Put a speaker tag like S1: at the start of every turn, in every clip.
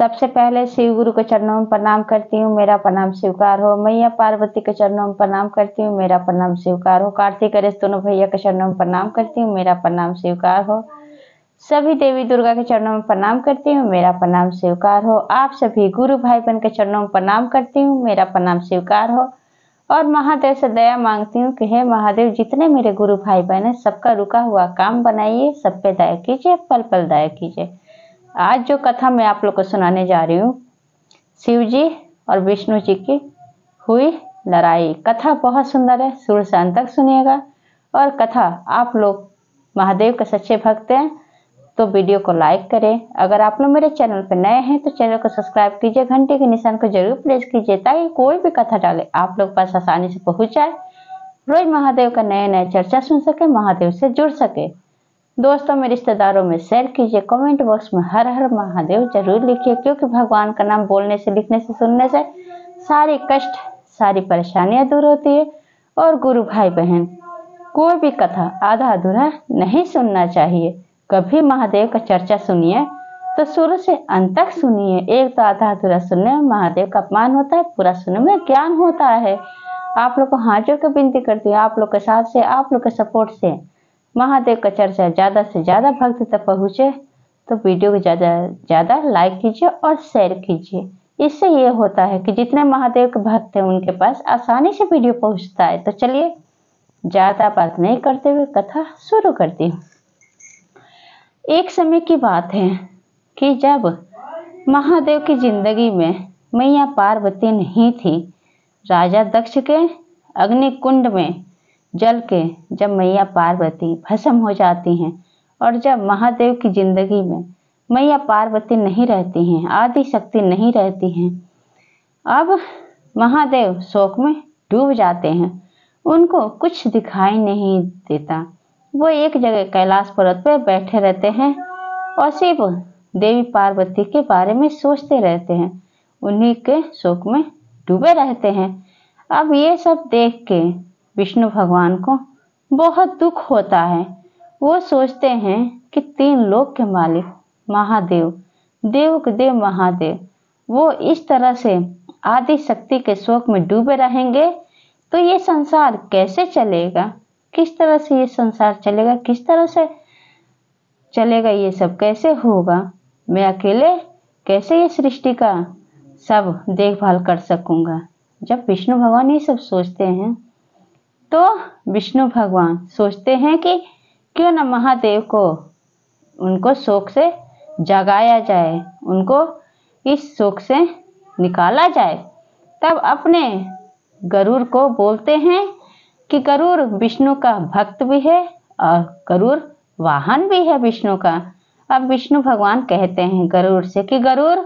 S1: सबसे पहले शिव गुरु के चरणों में प्रणाम करती हूँ, मेरा प्रणाम स्वीकार हो। मैया पार्वती के चरणों में प्रणाम करती हूँ, मेरा प्रणाम स्वीकार हो। कार्तिक गणेश दोनों भैया के चरणों में प्रणाम करती हूँ, मेरा प्रणाम स्वीकार हो। सभी देवी दुर्गा के चरणों में प्रणाम करती हूँ, मेरा प्रणाम स्वीकार हो। आप सभी गुरु भाई बहन के चरणों में प्रणाम करती हूँ, मेरा प्रणाम स्वीकार हो। और महादेव से दया मांगती हूँ कि हे महादेव, जितने मेरे गुरु भाई बहन है सबका रुका हुआ काम बनाइए, सब पे दया कीजिए, पल पल दया कीजिए। आज जो कथा मैं आप लोग को सुनाने जा रही हूँ, शिव जी और विष्णु जी की हुई लड़ाई। कथा बहुत सुंदर है, शुरू से अंत तक सुनिएगा। और कथा आप लोग महादेव के सच्चे भक्त हैं तो वीडियो को लाइक करें। अगर आप लोग मेरे चैनल पर नए हैं तो चैनल को सब्सक्राइब कीजिए, घंटे के निशान को जरूर प्रेस कीजिए ताकि कोई भी कथा डाले आप लोग पास आसानी से पहुंच जाए। रोज महादेव का नए नए चर्चा सुन सके, महादेव से जुड़ सके। दोस्तों में, रिश्तेदारों में शेयर कीजिए। कमेंट बॉक्स में हर हर महादेव जरूर लिखिए, क्योंकि भगवान का नाम बोलने से, लिखने से, सुनने से सारी कष्ट, सारी परेशानियां दूर होती है। और गुरु भाई बहन, कोई भी कथा आधा अधूरा नहीं सुनना चाहिए। कभी महादेव का चर्चा सुनिए तो शुरू से अंत तक सुनिए। एक तो आधा अधूरा सुनने में महादेव का अपमान होता है, पूरा सुनने में ज्ञान होता है। आप लोग को हाथ जोड़ कर विनती करती हूँ, आप लोग के साथ से, आप लोग के सपोर्ट से महादेव का चर्चा ज्यादा से ज्यादा भक्त तक पहुँचे तो वीडियो को ज्यादा लाइक कीजिए और शेयर कीजिए। इससे ये होता है कि जितने महादेव के भक्त हैं उनके पास आसानी से वीडियो पहुँचता है। तो चलिए ज्यादा बात नहीं करते हुए कथा शुरू करती हूँ। एक समय की बात है कि जब महादेव की जिंदगी में मैया पार्वती नहीं थी, राजा दक्ष के अग्नि कुंड में जल के जब मैया पार्वती भस्म हो जाती हैं और जब महादेव की जिंदगी में मैया पार्वती नहीं रहती हैं, आदि शक्ति नहीं रहती हैं, अब महादेव शोक में डूब जाते हैं। उनको कुछ दिखाई नहीं देता। वो एक जगह कैलाश पर्वत पर बैठे रहते हैं और सिर्फ देवी पार्वती के बारे में सोचते रहते हैं, उन्हीं के शोक में डूबे रहते हैं। अब ये सब देख के विष्णु भगवान को बहुत दुख होता है। वो सोचते हैं कि तीन लोक के मालिक महादेव, देव के देव महादेव, वो इस तरह से आदि शक्ति के शोक में डूबे रहेंगे तो ये संसार कैसे चलेगा, किस तरह से ये संसार चलेगा, किस तरह से चलेगा, ये सब कैसे होगा। मैं अकेले कैसे ये सृष्टि का सब देखभाल कर सकूंगा। जब विष्णु भगवान ये सब सोचते हैं तो विष्णु भगवान सोचते हैं कि क्यों न महादेव को उनको शोक से जगाया जाए, उनको इस शोक से निकाला जाए। तब अपने गरुड़ को बोलते हैं कि गरुड़ विष्णु का भक्त भी है और गरुड़ वाहन भी है विष्णु का। अब विष्णु भगवान कहते हैं गरुड़ से कि गरुड़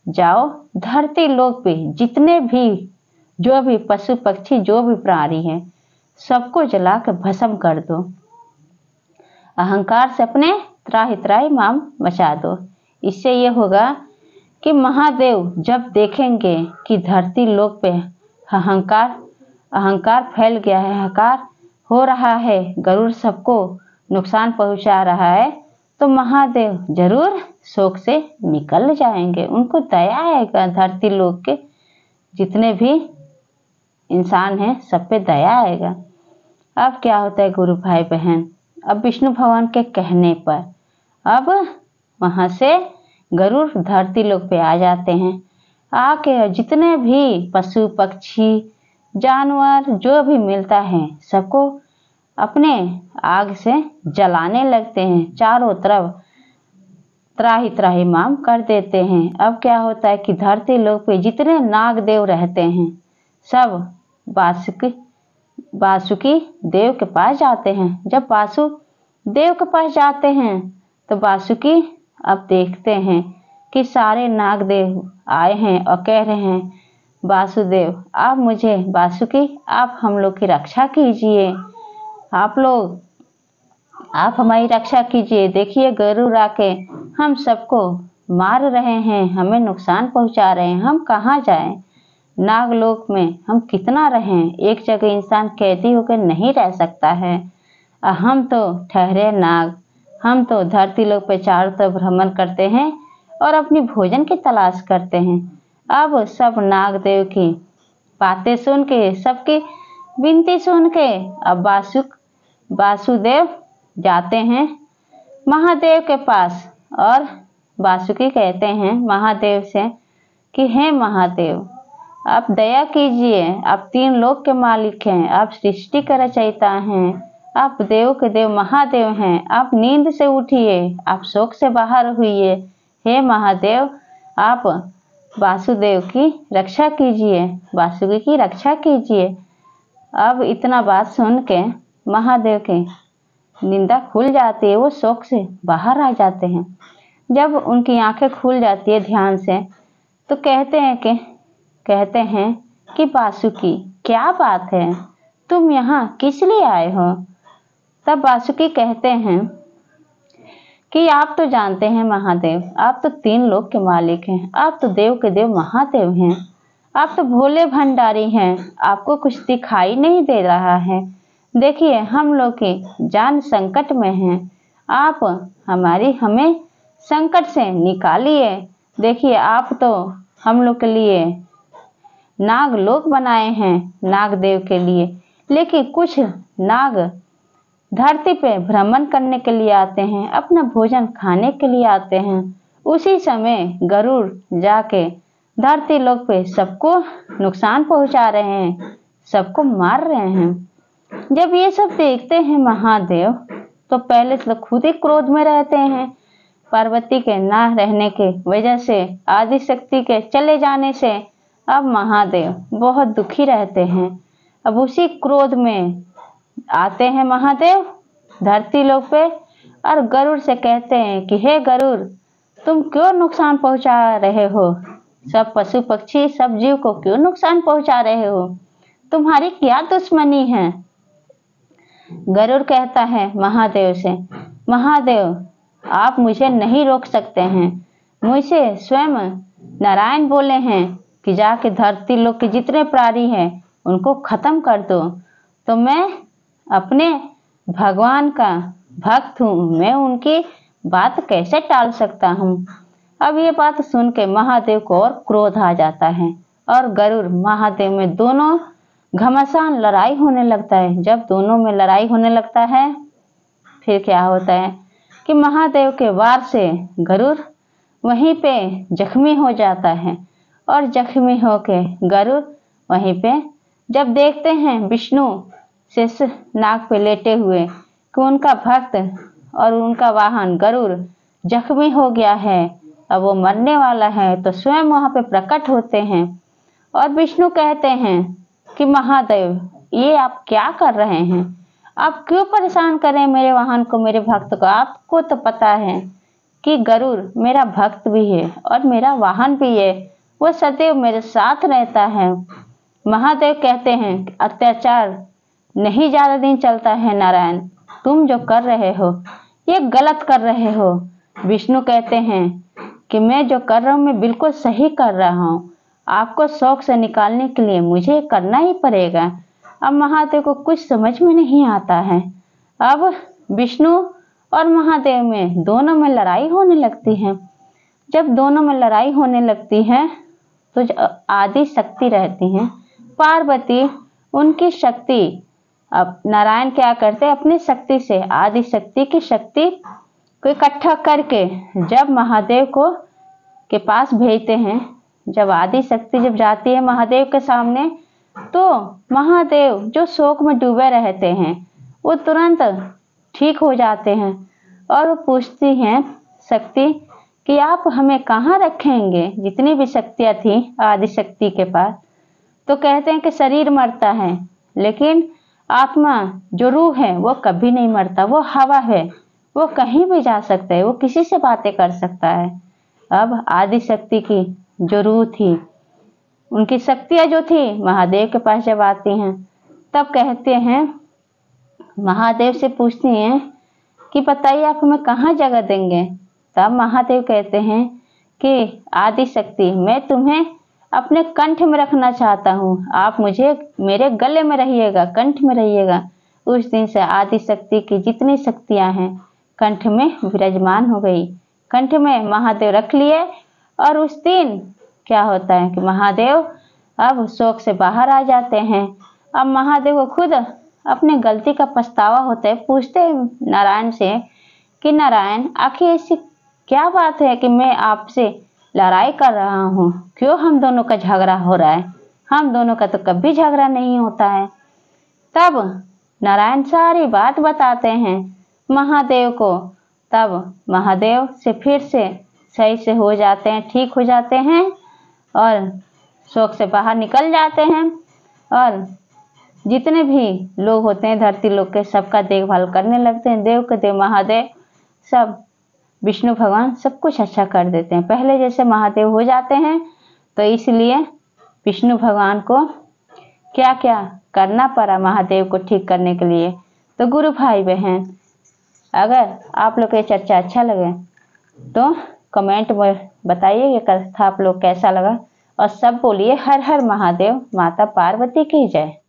S1: जाओ, धरती लोक पे जितने भी जो भी पशु पक्षी जो भी प्राणी है सबको जला के भस्म कर दो। अहंकार से अपने त्राहि त्राहि माम मचा दो। इससे ये होगा कि महादेव जब देखेंगे कि धरती लोक पे अहंकार फैल गया है, अहंकार हो रहा है, गरुड़ सबको नुकसान पहुंचा रहा है, तो महादेव जरूर शोक से निकल जाएंगे। उनको दया आएगा, धरती लोक के जितने भी इंसान हैं सब पे दया आएगा। अब क्या होता है गुरु भाई बहन, अब विष्णु भगवान के कहने पर अब वहां से गरुड़ धरती लोक पे आ जाते हैं। आके जितने भी पशु पक्षी जानवर जो भी मिलता है सबको अपने आग से जलाने लगते हैं, चारों तरफ त्राहि त्राहि माम कर देते हैं। अब क्या होता है कि धरती लोक पे जितने नाग देव रहते हैं सब वासुकी देव के पास जाते हैं। जब वासु देव के पास जाते हैं तो वासुकी अब देखते हैं कि सारे नाग देव आए हैं और कह रहे हैं वासुदेव आप मुझे, वासुकी आप हम लोग की रक्षा कीजिए, आप हमारी रक्षा कीजिए। देखिए गरुड़ आके हम सबको मार रहे हैं, हमें नुकसान पहुंचा रहे हैं, हम कहाँ जाएं, नागलोक में हम कितना रहें, एक जगह इंसान कैदी होकर नहीं रह सकता है। हम तो ठहरे नाग, हम तो धरती लोक पे चारों तरफ भ्रमण करते हैं और अपनी भोजन की तलाश करते हैं। अब सब नागदेव की बातें सुन के, सबकी विनती सुन के अब वासुदेव जाते हैं महादेव के पास और वासुकी कहते हैं महादेव से कि हे महादेव, आप दया कीजिए, आप 3 लोक के मालिक हैं, आप सृष्टि के रचयिता हैं, आप देव के देव महादेव हैं, आप नींद से उठिए, आप शोक से बाहर हुइए। हे महादेव, आप वासुदेव की रक्षा कीजिए, वासुकी की रक्षा कीजिए। अब इतना बात सुन के महादेव की निंदा खुल जाती है, वो शोक से बाहर आ जाते हैं। जब उनकी आंखें खुल जाती है ध्यान से, तो कहते हैं कि वासुकी, क्या बात है, तुम यहाँ किस लिए आए हो? तब वासुकी कहते हैं कि आप तो जानते हैं महादेव, आप तो 3 लोक के मालिक हैं, आप तो देव के देव महादेव हैं, आप तो भोले भंडारी हैं, आपको कुछ दिखाई नहीं दे रहा है। देखिए, हम लोग की जान संकट में है, आप हमें संकट से निकालिए। देखिए, आप तो हम लोग के लिए नाग लोक बनाए हैं, नागदेव के लिए, लेकिन कुछ नाग धरती पे भ्रमण करने के लिए आते हैं, अपना भोजन खाने के लिए आते हैं। उसी समय गरुड़ जाके धरती लोक पे सबको नुकसान पहुंचा रहे हैं, सबको मार रहे हैं। जब ये सब देखते हैं महादेव, तो पहले तो खुद ही क्रोध में रहते हैं। पार्वती के ना रहने के वजह से, आदि शक्ति के चले जाने से अब महादेव बहुत दुखी रहते हैं। अब उसी क्रोध में आते हैं महादेव धरती लोक पे और गरुड़ से कहते हैं कि हे गरुड़, तुम क्यों नुकसान पहुंचा रहे हो? सब पशु पक्षी, सब जीव को क्यों नुकसान पहुंचा रहे हो? तुम्हारी क्या दुश्मनी है? गरुड़ कहता है महादेव से, महादेव, आप मुझे नहीं रोक सकते हैं, मुझे स्वयं नारायण बोले हैं कि जाके धरती लोक के जितने प्राणी हैं उनको खत्म कर दो। तो मैं अपने भगवान का भक्त हूँ, मैं उनकी बात कैसे टाल सकता हूँ? अब ये बात सुन के महादेव को और क्रोध आ जाता है और गरुड़ महादेव में दोनों घमासान लड़ाई होने लगता है। जब दोनों में लड़ाई होने लगता है, फिर क्या होता है कि महादेव के वार से गरुड़ वहीं पे जख्मी हो जाता है और जख्मी होके गरुड़ वहीं पे जब देखते हैं विष्णु शेष नाग पे लेटे हुए कि उनका भक्त और उनका वाहन गरुड़ जख्मी हो गया है, अब वो मरने वाला है, तो स्वयं वहां पे प्रकट होते हैं और विष्णु कहते हैं कि महादेव, ये आप क्या कर रहे हैं? आप क्यों परेशान करें मेरे वाहन को, मेरे भक्त को? आपको तो पता है कि गरुड़ मेरा भक्त भी है और मेरा वाहन भी है, वो सदैव मेरे साथ रहता है। महादेव कहते हैं अत्याचार नहीं ज्यादा दिन चलता है नारायण, तुम जो कर रहे हो ये गलत कर रहे हो। विष्णु कहते हैं कि मैं जो कर रहा हूँ मैं बिल्कुल सही कर रहा हूँ, आपको शौक से निकालने के लिए मुझे करना ही पड़ेगा। अब महादेव को कुछ समझ में नहीं आता है। अब विष्णु और महादेव में दोनों में लड़ाई होने लगती है। जब दोनों में लड़ाई होने लगती है तो जो आदि शक्ति रहती हैं पार्वती, उनकी शक्ति, अब नारायण क्या करते हैं अपनी शक्ति से आदि शक्ति की शक्ति को इकट्ठा करके जब महादेव को के पास भेजते हैं। जब आदि शक्ति जब जाती है महादेव के सामने, तो महादेव जो शोक में डूबे रहते हैं वो तुरंत ठीक हो जाते हैं और वो पूछती हैं शक्ति कि आप हमें कहाँ रखेंगे? जितनी भी शक्तियाँ थी आदि शक्ति के पास, तो कहते हैं कि शरीर मरता है लेकिन आत्मा जो रूह है वो कभी नहीं मरता, वो हवा है, वो कहीं भी जा सकता है, वो किसी से बातें कर सकता है। अब आदि शक्ति की जो रूह थी, उनकी शक्तियाँ जो थी महादेव के पास जब आती हैं, तब कहते हैं महादेव से पूछती हैं कि बताइए आप हमें कहाँ जगह देंगे? तब महादेव कहते हैं कि आदि शक्ति, मैं तुम्हें अपने कंठ में रखना चाहता हूँ, आप मुझे मेरे गले में रहिएगा, कंठ में रहिएगा। उस दिन से आदि शक्ति की जितनी शक्तियाँ हैं कंठ में विराजमान हो गई। कंठ में महादेव रख लिए। और उस दिन क्या होता है कि महादेव अब शोक से बाहर आ जाते हैं। अब महादेव को खुद अपने गलती का पछतावा होता है, पूछते हैं नारायण से कि नारायण आखिर ऐसी क्या बात है कि मैं आपसे लड़ाई कर रहा हूँ, क्यों हम दोनों का झगड़ा हो रहा है, हम दोनों का तो कभी झगड़ा नहीं होता है। तब नारायण सारी बात बताते हैं महादेव को। तब महादेव से फिर से सही से हो जाते हैं, ठीक हो जाते हैं और शोक से बाहर निकल जाते हैं। और जितने भी लोग होते हैं धरती लोग के, सबका देखभाल करने लगते हैं। देव के देव महादेव सब विष्णु भगवान सब कुछ अच्छा कर देते हैं, पहले जैसे महादेव हो जाते हैं। तो इसलिए विष्णु भगवान को क्या क्या करना पड़ा महादेव को ठीक करने के लिए। तो गुरु भाई बहन, अगर आप लोग को ये चर्चा अच्छा लगे तो कमेंट में बताइए ये कथा आप लोग कैसा लगा। और सब बोलिए हर हर महादेव, माता पार्वती की जय।